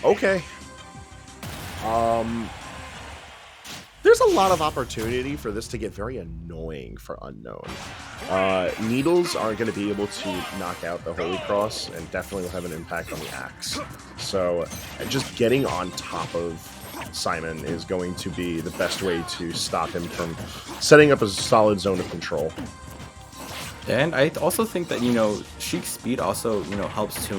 Okay. Um, there's a lot of opportunity for this to get very annoying for Unknown. Needles aren't going to be able to knock out the Holy Cross, and definitely will have an impact on the Axe. So just getting on top of Simon is going to be the best way to stop him from setting up a solid zone of control. And I also think that, you know, Sheik's speed also, you know, helps to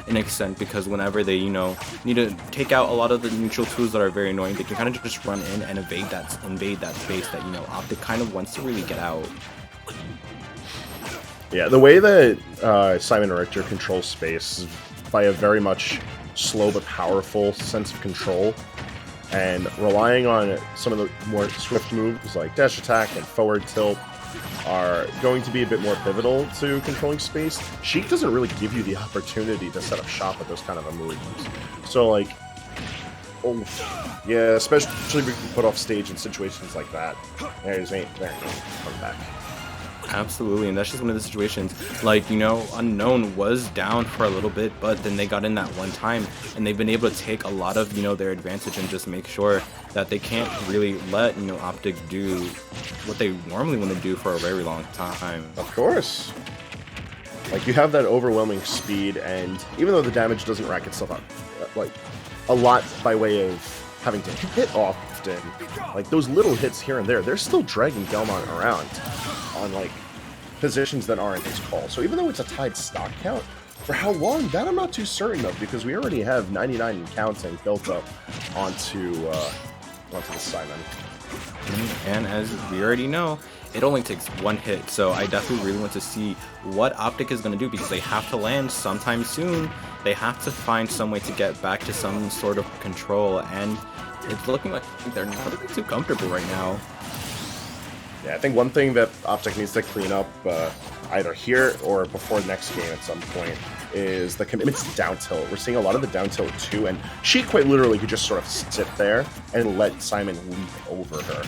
an extent, because whenever they, you know, need to take out a lot of the neutral tools that are very annoying, they can kind of just run in and invade that space that, you know, Optic kind of wants to really get out. Yeah, the way that Simon Richter controls space is by a very much slow but powerful sense of control, and relying on some of the more swift moves like dash attack and forward tilt are going to be a bit more pivotal to controlling space. Sheik doesn't really give you the opportunity to set up shop with those kind of moves. So, like, oh, yeah, especially if we can put off stage in situations like that. There you go, come back. Absolutely, and that's just one of the situations. Like, you know, Unknown was down for a little bit, but then they got in that one time, and they've been able to take a lot of, you know, their advantage and just make sure that they can't really let, you know, Optic do what they normally want to do for a very long time. Of course. Like, you have that overwhelming speed, and even though the damage doesn't rack itself up, like, a lot by way of having to hit often, like, those little hits here and there, they're still dragging Delmon around on, like, positions that aren't his call. So even though it's a tied stock count, for how long, that I'm not too certain of, because we already have 99 and counting built up onto the Simon. And as we already know, it only takes one hit, so I definitely really want to see what Optic is going to do, because they have to land sometime soon. They have to find some way to get back to some sort of control, and it's looking like they're not looking too comfortable right now. Yeah, I think one thing that Optic needs to clean up either here or before next game at some point is the commitments to down tilt. We're seeing a lot of the down tilt too, and she quite literally could just sort of sit there and let Simon leap over her.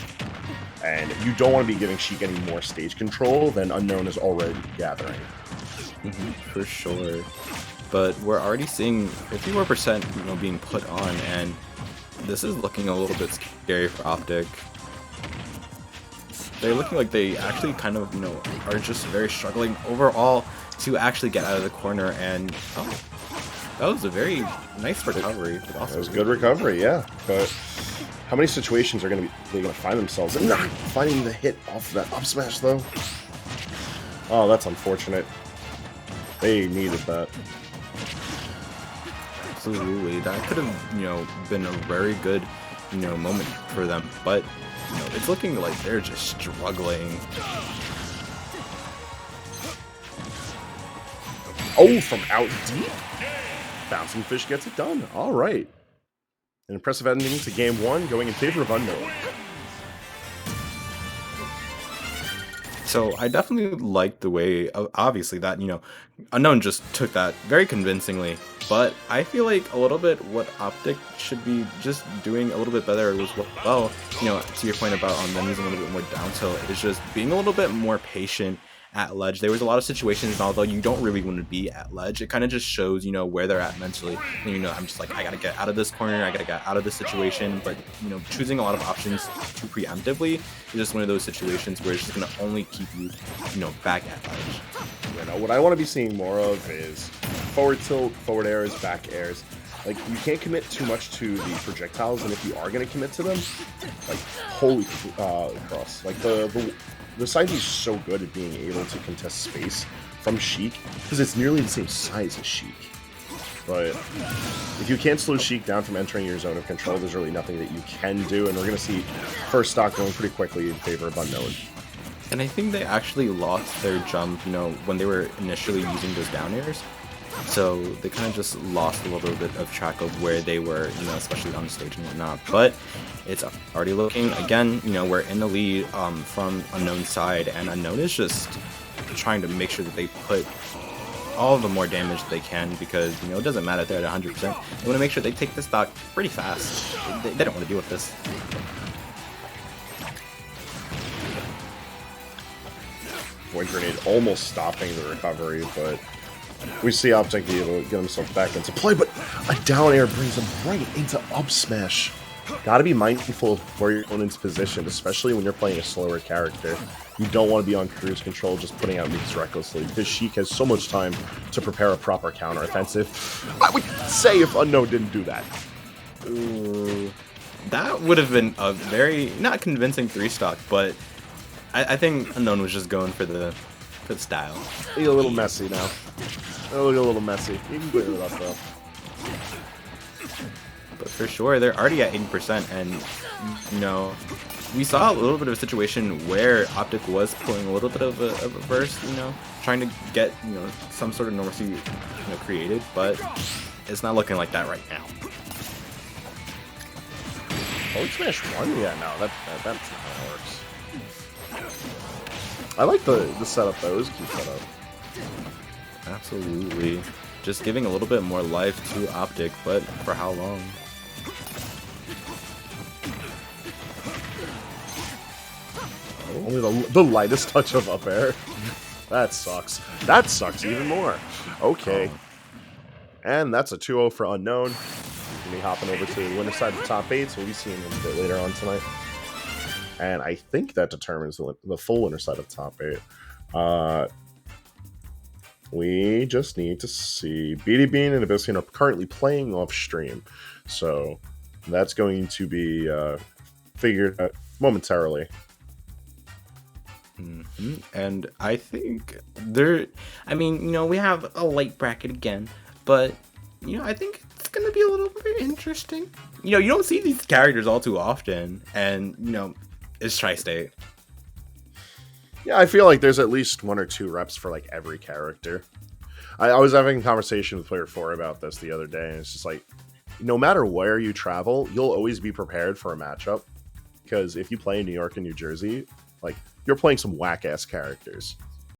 And you don't want to be giving Sheik any more stage control than Unknown is already gathering. For sure. But we're already seeing 54%, you know, being put on, and this is looking a little bit scary for Optic. They're looking like they actually kind of, you know, are just very struggling overall to actually get out of the corner, and oh, that was a very nice recovery. That was a good recovery, yeah. But how many situations are they going to find themselves in not finding the hit off that up smash, though? Oh, that's unfortunate. They needed that. Absolutely, that could have, you know, been a very good, you know, moment for them, but you know, it's looking like they're just struggling. Oh, from out deep? Bouncing Fish gets it done. All right. An impressive ending to game one, going in favor of Unknown. So I definitely like the way, obviously, that, you know, Unknown just took that very convincingly, but I feel like a little bit what Optic should be just doing a little bit better was, well, you know, to your point about them using a little bit more down tilt, is just being a little bit more patient at ledge. There was a lot of situations, and although you don't really want to be at ledge, it kind of just shows, you know, where they're at mentally. And, you know, I'm just like, I gotta get out of this corner, I gotta get out of this situation. But, you know, choosing a lot of options too preemptively is just one of those situations where it's just gonna only keep you, you know, back at ledge. You know, what I want to be seeing more of is forward tilt, forward airs, back airs. Like, you can't commit too much to the projectiles, and if you are going to commit to them, like, holy cross. Like, the side B is so good at being able to contest space from Sheik, because it's nearly the same size as Sheik. But if you can't slow Sheik down from entering your zone of control, there's really nothing that you can do, and we're going to see first stock going pretty quickly in favor of Unknown. And I think they actually lost their jump, you know, when they were initially using those down airs. So they kind of just lost a little bit of track of where they were, you know, especially on the stage and whatnot. But it's already looking, again, you know, we're in the lead from Unknown's side, and Unknown is just trying to make sure that they put all the more damage they can, because, you know, it doesn't matter if they're at 100%. They want to make sure they take this stock pretty fast. They don't want to deal with this. Void Grenade almost stopping the recovery, but We see Optic be able to get himself back into play, but a down air brings him right into up smash. Gotta be mindful of where your opponent's positioned, especially when you're playing a slower character. You don't want to be on cruise control just putting out moves recklessly, because Sheik has so much time to prepare a proper counteroffensive. I would say if Unknown didn't do that. Ooh, that would have been a very, not convincing 3-stock, but I think Unknown was just going for the style. He's a little messy now. A little messy. You can clear it up though. But for sure, they're already at 80%, and you know, we saw a little bit of a situation where Optic was pulling a little bit of a burst, you know, trying to get, you know, some sort of normalcy, you know, created, but it's not looking like that right now. Oh, Smash 1? Yeah, no, that's not how it works. I like the setup though. It was a cute setup. Absolutely. Just giving a little bit more life to Optic, but for how long? Only the lightest touch of up air. That sucks. That sucks even more. Okay. And that's a 2-0 for Unknown. He's going to be hopping over to the winner side of the top 8, so we'll be seeing him a bit later on tonight. And I think that determines the full winner side of the top 8. We just need to see. BD Bean and Abyssian are currently playing off stream, so that's going to be figured out momentarily. Mm-hmm. And I think I mean, you know, we have a light bracket again, but you know, I think it's gonna be a little bit interesting. You know, you don't see these characters all too often, and you know, it's Tri-State. Yeah, I feel like there's at least 1 or 2 reps for like every character. I was having a conversation with Player 4 about this the other day, and it's just like, no matter where you travel, you'll always be prepared for a matchup. Because if you play in New York and New Jersey, like, you're playing some whack-ass characters.